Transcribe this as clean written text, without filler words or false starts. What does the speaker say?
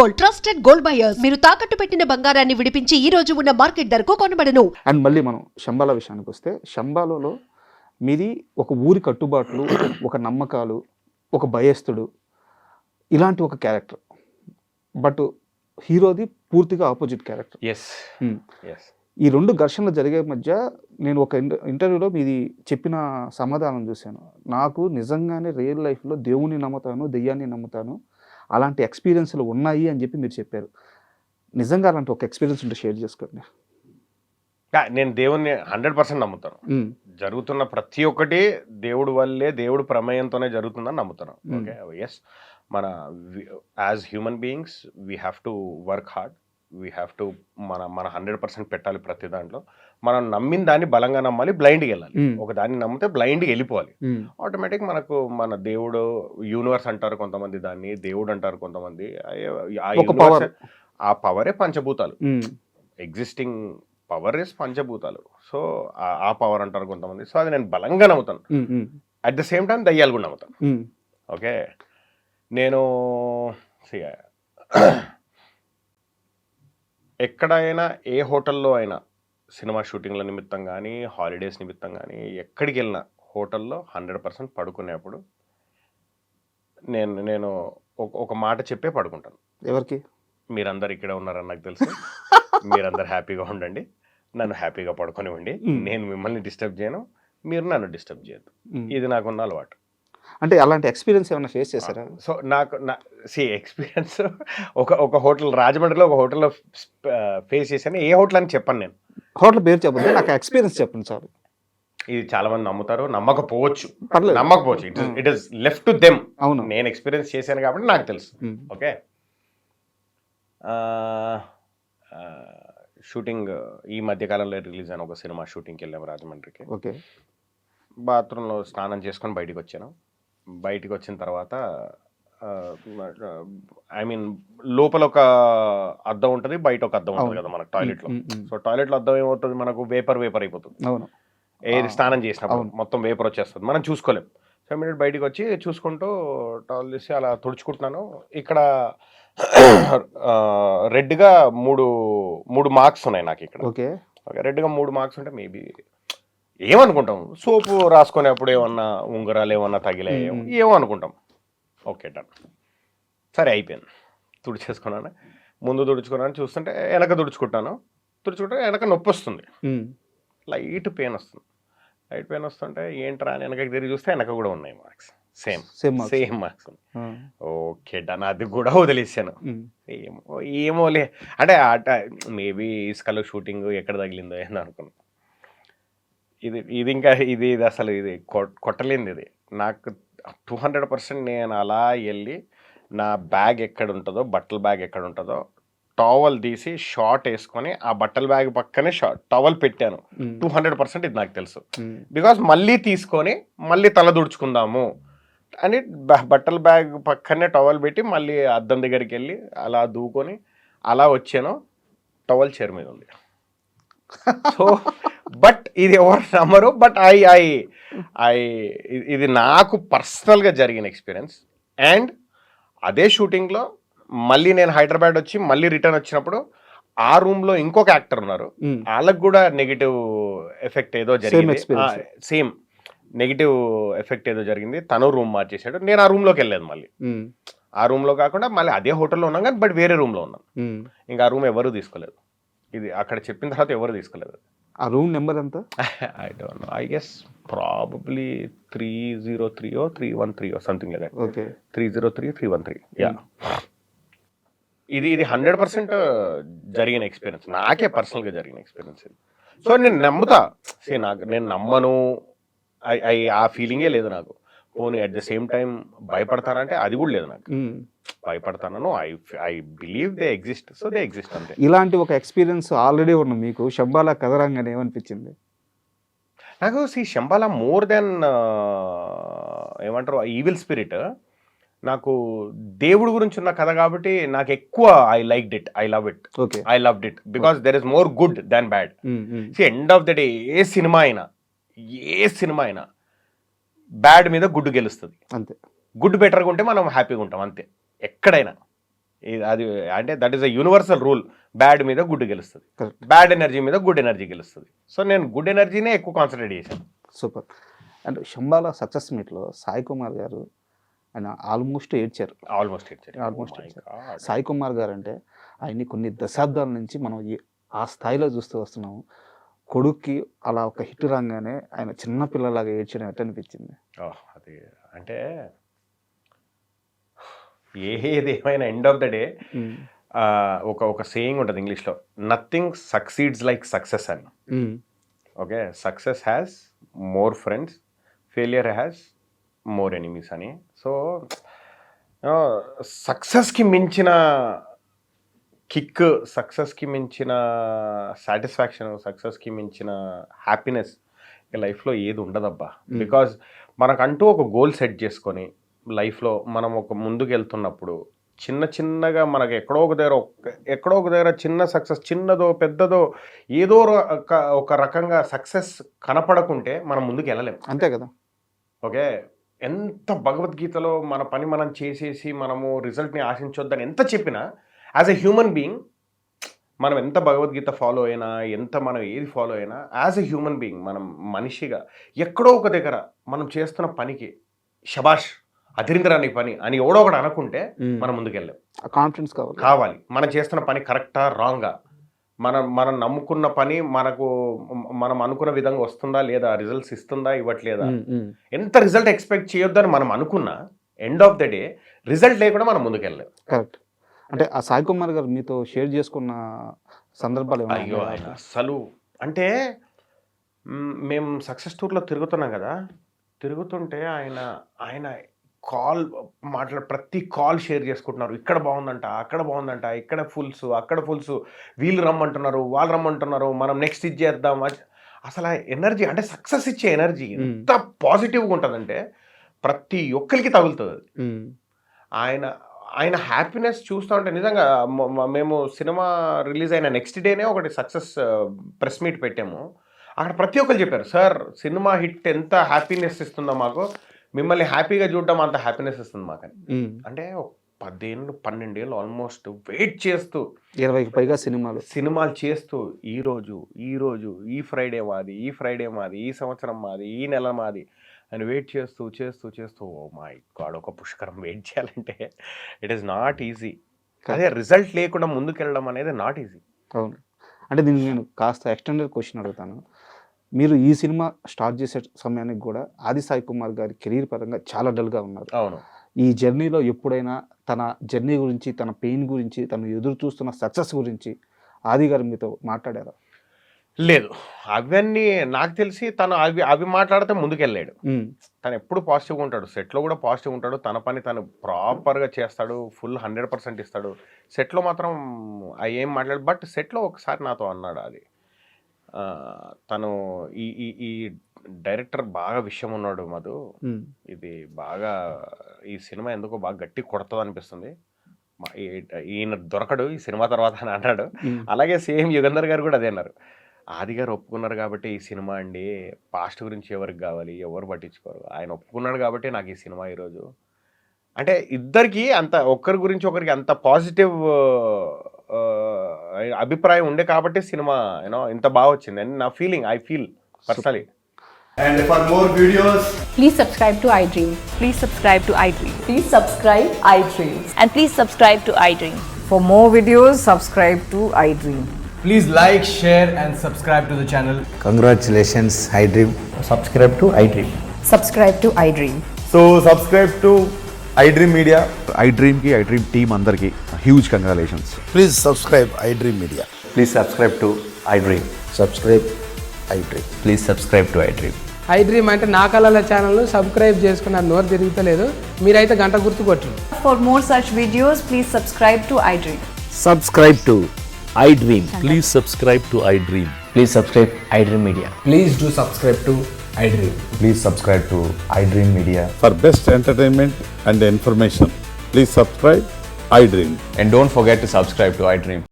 Gold, trusted gold buyers. మీరు తాకట్టు పెట్టిన బంగారాన్ని విడిపించి ఈ రోజు ఉన్న మార్కెట్ ధరకు కొనబడను. అండ్ మళ్ళీ మనం శంబాల విషయానికి వస్తే, శంబాలలో మీది ఒక ఊరి కట్టుబాట్లు, ఒక నమ్మకాలు, ఒక భయస్థుడు, ఇలాంటి ఒక క్యారెక్టర్. బట్ హీరోది పూర్తిగా ఆపోజిట్ క్యారెక్టర్. ఎస్ ఎస్ ఈ రెండు ఘర్షణలు జరిగే మధ్య నేను ఒక ఇంటర్వ్యూలో మీది చెప్పిన సమాధానం చూశాను. నాకు నిజంగానే రియల్ లైఫ్లో దేవుని నమ్ముతాను, దెయ్యాన్ని నమ్ముతాను, అలాంటి ఎక్స్పీరియన్స్లు ఉన్నాయి అని చెప్పి మీరు చెప్పారు. నిజంగా అలాంటి ఒక ఎక్స్పీరియన్స్ ఉంటే షేర్ చేసుకోండి. నేను దేవుణ్ణి 100% నమ్ముతాను. జరుగుతున్న ప్రతి ఒక్కటి దేవుడు వల్లే, దేవుడు ప్రమేయంతోనే జరుగుతుందని నమ్ముతాను. ఓకే, ఎస్, మన as human beings we have to work hard, we have to మన 100% పెట్టాలి ప్రతి దాంట్లో. మనం నమ్మిన దాన్ని బలంగా నమ్మాలి, బ్లైండ్గా వెళ్ళాలి. ఒక దాన్ని నమ్మితే బ్లైండ్గా వెళ్ళిపోవాలి. ఆటోమేటిక్ మనకు మన దేవుడు, యూనివర్స్ అంటారు కొంతమంది, దాన్ని దేవుడు అంటారు కొంతమంది. ఆ పవరే పంచభూతాలు. ఎగ్జిస్టింగ్ పవర్ ఇస్ పంచభూతాలు. సో ఆ పవర్ అంటారు కొంతమంది. సో అది నేను బలంగా నమ్ముతాను. అట్ ద సేమ్ టైం దయ్యాలు కూడా నమ్ముతాను. ఓకే, నేను ఎక్కడైనా ఏ హోటల్లో అయినా సినిమా షూటింగ్ల నిమిత్తం కానీ, హాలిడేస్ నిమిత్తం కానీ, ఎక్కడికి వెళ్ళినా హోటల్లో 100% పడుకునేప్పుడు నేను ఒక మాట చెప్పే పడుకుంటాను. ఎవరికి? మీరందరు ఇక్కడే ఉన్నారని నాకు తెలుసు. మీరందరు హ్యాపీగా ఉండండి, నన్ను హ్యాపీగా పడుకొనివ్వండి. నేను మిమ్మల్ని డిస్టర్బ్ చేయను, మీరు నన్ను డిస్టర్బ్ చేయద్దు. ఇది నాకున్న అలవాటు. అంటే అలాంటి ఎక్స్పీరియన్స్ ఏమైనా ఫేస్ చేశారా? సో నాకు ఎక్స్పీరియన్స్ ఒక హోటల్, రాజమండ్రిలో ఒక హోటల్లో ఫేస్ చేశాను. ఏ హోటల్ అని చెప్పను నేను. హోటల్ పేరు చెప్పండి, నాకు ఎక్స్పీరియన్స్ చెప్పండి సార్. ఇది చాలా మంది నమ్ముతారు, నమ్మకపోవచ్చు. It is left to them. అవును, నేను ఎక్స్పీరియన్స్ చేశాను కాబట్టి నాకు తెలుసు. ఓకే, షూటింగ్ ఈ మధ్యకాలంలో రిలీజ్ అయిన ఒక సినిమా షూటింగ్కి వెళ్ళాము రాజమండ్రికి. ఓకే, బాత్రూంలో స్నానం చేసుకొని బయటికి వచ్చాను. బయటికి వచ్చిన తర్వాత ఐ మీన్ లోపల ఒక అద్దం ఉంటుంది, బయట ఒక అద్దం ఉంటుంది కదా మనకు టాయిలెట్లో. సో టాయిలెట్లో అద్దం ఏమవుతుంది, మనకు వేపర్ అయిపోతుంది. అవును, ఏది స్నానం చేసినప్పుడు మొత్తం వేపర్ వచ్చేస్తుంది, మనం చూసుకోలేం. సో ఇమీడియట్ బయటికి వచ్చి చూసుకుంటూ టవల్ తీసి అలా తుడుచుకుంటున్నాను. ఇక్కడ రెడ్గా మూడు మార్క్స్ ఉన్నాయి నాకు ఇక్కడ. ఓకే, రెడ్గా 3 మార్క్స్ ఉంటే మేబీ ఏమనుకుంటాం, సోపు రాసుకునేప్పుడు ఏమన్నా ఉంగరాలు ఏమన్నా తగిలాయేమో ఏమో అనుకుంటాం. ఓకే, డన్, సరే అయిపోయింది. తుడిచేసుకున్నాను. ముందు తుడుచుకున్నాను, చూస్తుంటే వెనక తుడుచుకుంటే వెనక నొప్పి వస్తుంది, లైట్ పెయిన్ వస్తుంటే ఏంట్రా అని వెనకకి తిరిగి చూస్తే వెనక కూడా ఉన్నాయి marks, same marks. Okay, done, అది కూడా వదిలేసాను. ఏమోలే అంటే మేబీ ఇసుకలో షూటింగ్ ఎక్కడ తగిలిందో ఏందో అనుకున్నాను. ఇది అసలు ఇది కొట్టలేంది. ఇది నాకు 200% నేను అలా వెళ్ళి నా బ్యాగ్ ఎక్కడ ఉంటుందో, బట్టల బ్యాగ్ ఎక్కడ ఉంటుందో, టవల్ తీసి షార్ట్ వేసుకొని ఆ బట్టల బ్యాగ్ పక్కనే టవల్ పెట్టాను. 200% ఇది నాకు తెలుసు. బికాస్ మళ్ళీ తీసుకొని మళ్ళీ తల దుడుచుకుందాము అని బట్టల బ్యాగ్ పక్కనే టవల్ పెట్టి మళ్ళీ అద్దం దగ్గరికి వెళ్ళి అలా దూకొని అలా వచ్చాను. టవల్ చైర్ మీద ఉంది. సో బట్ ఇది ఎవరు నమ్మరు, బట్ ఇది నాకు పర్సనల్గా జరిగిన ఎక్స్పీరియన్స్. అండ్ అదే షూటింగ్లో మళ్ళీ నేను హైదరాబాద్ వచ్చి మళ్ళీ రిటర్న్ వచ్చినప్పుడు ఆ రూమ్లో ఇంకొక యాక్టర్ ఉన్నారు, వాళ్ళకు కూడా నెగిటివ్ ఎఫెక్ట్ ఏదో జరిగింది. సేమ్ నెగిటివ్ ఎఫెక్ట్ ఏదో జరిగింది. తను రూమ్ మార్చేసాడు, నేను ఆ రూమ్లోకి వెళ్ళలేదు. మళ్ళీ ఆ రూమ్లో కాకుండా మళ్ళీ అదే హోటల్లో ఉన్నాం కానీ బట్ వేరే రూమ్లో ఉన్నాం. ఇంకా ఆ రూమ్ ఎవరు తీసుకోలేదు. ఇది అక్కడ చెప్పిన తర్వాత ఎవరు తీసుకోలేదు. ఆ రూమ్ నెంబర్ ఎంత? I don't know, I guess probably 303 or 313 or something like that. Okay, 303, 313. Yeah, ఇది 100% జరిగిన ఎక్స్పీరియన్స్, నాకే పర్సనల్గా జరిగిన ఎక్స్పీరియన్స్ ఇది. సో నేను నమ్ముతా, నేను నమ్మను, ఆ ఫీలింగే లేదు నాకు. పోనీ అట్ ద సేమ్ టైం భయపడతానంటే అది కూడా లేదు నాకు. భయపడతాను, I believe they exist, so they exist అంతే. ఇలాంటి ఒక ఎక్స్పీరియన్స్ ఆల్రెడీ ఉన్న మీకు శంబాల కథరంగానే ఏమనిపించింది? నాకు శంబాల మోర్ దెన్ ఏమంటారు ఈవిల్ స్పిరిట్, నాకు దేవుడి గురించి ఉన్న కథ కాబట్టి నాకు ఎక్కువ I liked it, I loved it because there is more good than bad. End of the day A cinema అయినా బ్యాడ్ మీద గుడ్ గెలుస్తుంది అంతే. గుడ్ బెటర్గా ఉంటే మనం హ్యాపీగా ఉంటాం అంతే ఎక్కడైనా. అది అంటే that is a universal rule. Bad మీద గుడ్ గెలుస్తుంది, Correct. బ్యాడ్ ఎనర్జీ మీద గుడ్ ఎనర్జీ గెలుస్తుంది. సో నేను గుడ్ ఎనర్జీనే ఎక్కువ కాన్సన్ట్రేట్ చేశాను. సూపర్. అండ్ శంబాల సక్సెస్ మీట్లో సాయి కుమార్ గారు ఆయన ఆల్మోస్ట్ ఏడ్చారు. ఆల్మోస్ట్ సాయి కుమార్ గారు అంటే ఆయన్ని కొన్ని దశాబ్దాల నుంచి మనం ఆ స్థాయిలో చూస్తూ వస్తున్నాము. కొడుక్కి అలా ఒక హిట్ రాగానే ఆయన చిన్న పిల్లలాగా ఏడ్చడం ఎట్లా అనిపించింది? అది అంటే ఏదేమైనా ఎండ్ ఆఫ్ ద డే ఒక సేయింగ్ ఉంటుంది ఇంగ్లీష్లో, నథింగ్ సక్సీడ్స్ లైక్ సక్సెస్ అని. Okay, success has more friends, failure has more enemies అని. సో సక్సెస్కి మించిన కిక్, సక్సెస్కి మించిన సాటిస్ఫాక్షన్, సక్సెస్కి మించిన హ్యాపీనెస్ లైఫ్లో ఏది ఉండదబ్బా. బికాజ్ మనకంటూ ఒక గోల్ సెట్ చేసుకొని లైఫ్లో మనం ఒక ముందుకు వెళ్తున్నప్పుడు చిన్నగా మనకు ఎక్కడో ఒక దగ్గర చిన్న సక్సెస్, చిన్నదో పెద్దదో ఏదో ఒక రకంగా సక్సెస్ కనపడకుంటే మనం ముందుకు వెళ్ళలేం. అంతే కదా. ఓకే, ఎంత భగవద్గీతలో మన పని మనం చేసేసి మనము రిజల్ట్ని ఆశించొద్దని ఎంత చెప్పినా, యాజ్ ఎ హ్యూమన్ బీయింగ్ మనం ఎంత భగవద్గీత ఫాలో అయినా, ఎంత మనం ఏది ఫాలో అయినా, యాజ్ ఎ హ్యూమన్ బీయింగ్ మనం మనిషిగా ఎక్కడో ఒక దగ్గర మనం చేస్తున్న పనికి శబాష్ అదిరిందిరా నీ పని అని ఎవడో ఒకటి అనుకుంటే మనం ముందుకెళ్ళాం. కాన్ఫిడెన్స్ కావాలి. మనం చేస్తున్న పని కరెక్టా రాంగా, మనం నమ్ముకున్న పని మనం అనుకున్న విధంగా వస్తుందా లేదా, రిజల్ట్స్ ఇస్తుందా ఇవ్వట్లేదా, ఎంత రిజల్ట్ ఎక్స్పెక్ట్ చేయొద్దని మనం అనుకున్నా end of the day result లేకుండా మనం ముందుకెళ్ళాం. కరెక్ట్. అంటే ఆ సాయి కుమార్ గారు మీతో షేర్ చేసుకున్న సందర్భాలు ఏమైనా? అయ్యో ఆయన అసలు అంటే మేము సక్సెస్ టూర్లో తిరుగుతున్నాం కదా, తిరుగుతుంటే ఆయన కాల్ ప్రతి కాల్ షేర్ చేసుకుంటున్నారు. ఇక్కడ బాగుందంట, అక్కడ బాగుందంట, ఇక్కడ ఫుల్స్, అక్కడ ఫుల్స్, వీళ్ళు రమ్మంటున్నారు, వాళ్ళు రమ్మంటున్నారు, మనం నెక్స్ట్ ఇది చేద్దాం. అసలు ఆ ఎనర్జీ అంటే సక్సెస్ ఇచ్చే ఎనర్జీ ఎంత పాజిటివ్గా ఉంటుందంటే ప్రతి ఒక్కరికి తగులుతుంది. ఆయన హ్యాపీనెస్ చూస్తూ ఉంటే నిజంగా మేము సినిమా రిలీజ్ అయిన నెక్స్ట్ డేనే ఒకటి సక్సెస్ ప్రెస్ మీట్ పెట్టాము. అక్కడ ప్రతి ఒక్కరు చెప్పారు, సార్ సినిమా హిట్ ఎంత హ్యాపీనెస్ ఇస్తుందో మాకు, మిమ్మల్ని హ్యాపీగా చూడడం అంత హ్యాపీనెస్ ఇస్తుంది మాకని. అంటే 10 ఏళ్ళు 12 ఏళ్ళు ఆల్మోస్ట్ వెయిట్ చేస్తూ 20కి పైగా సినిమాలు చేస్తూ ఈ రోజు ఈ ఫ్రైడే మాది, ఈ ఫ్రైడే మాది, ఈ సంవత్సరం మాది, ఈ నెల మాది అని వెయిట్ చేస్తూ ఓ మై గాడ్, ఒక పుష్కరం వెయిట్ చేయాలంటే ఇట్ ఈస్ నాట్ ఈజీ. అదే రిజల్ట్ లేకుండా ముందుకెళ్ళడం అనేది నాట్ ఈజీ. అవును. అంటే దీనికి నేను కాస్త ఎక్స్టెండెడ్ క్వశ్చన్ అడుగుతాను. మీరు ఈ సినిమా స్టార్ట్ చేసే సమయానికి కూడా ఆది సాయి కుమార్ గారి కెరీర్ పరంగా చాలా డల్గా ఉన్నారు. అవును. ఈ జర్నీలో ఎప్పుడైనా తన జర్నీ గురించి, తన పెయిన్ గురించి, తను ఎదురు చూస్తున్న సక్సెస్ గురించి ఆది గారు మీతో మాట్లాడారా? లేదు, అవన్నీ నాకు తెలిసి తను అవి మాట్లాడితే ముందుకెళ్ళాడు. తను ఎప్పుడు పాజిటివ్గా ఉంటాడు, సెట్లో కూడా పాజిటివ్ ఉంటాడు, తన పని తను ప్రాపర్గా చేస్తాడు, ఫుల్ 100% ఇస్తాడు. సెట్లో మాత్రం అవి ఏం మాట్లాడు. బట్ సెట్లో ఒకసారి నాతో అన్నాడు అది, తను ఈ డైరెక్టర్ బాగా విషయం ఉన్నాడు మధు, ఇది బాగా ఈ సినిమా ఎందుకో బాగా గట్టి కొడుతుంది అనిపిస్తుంది, ఈయన దొరకడు ఈ సినిమా తర్వాత అని అన్నాడు. అలాగే సేమ్ యుగంధర్ గారు కూడా అదే అన్నారు. ఆది గారు ఒప్పుకున్నారు కాబట్టి ఈ సినిమా అండి, పాస్ట్ గురించి ఎవరికి కావాలి, ఎవరు పట్టించుకోరు, ఆయన ఒప్పుకున్నాడు కాబట్టి నాకు ఈ సినిమా ఈరోజు. అంటే ఇద్దరికి అంత ఒక్కరి గురించి ఒకరికి అంత పాజిటివ్ అభిప్రాయం ఉండే కాబట్టి సినిమా ఇంత బాగా వచ్చింది అని నా feeling. I feel personally. And for more videos, please subscribe to iDream. Please subscribe to iDream. Please subscribe iDream. And please subscribe to iDream. For more videos, subscribe to iDream. please like, share and subscribe to the channel. Congratulations, iDream. Subscribe to iDream. Subscribe to iDream. So subscribe to iDream Media. iDream team andarki huge congratulations. Please subscribe iDream Media. Please subscribe to iDream. Subscribe iDream. Please subscribe to iDream. iDream అంటే నా కళల ఛానల్ను subscribe చేసుకున్న నోరు తిరుగుతలేదు, మీరైతే గంట గుర్తు కొట్టండి. For more such videos, please subscribe to iDream. Subscribe to iDream. Please subscribe to iDream. Please subscribe iDream Media. Please do subscribe to iDream. Please subscribe to iDream Media. For best entertainment and information, please subscribe iDream. And don't forget to subscribe to iDream.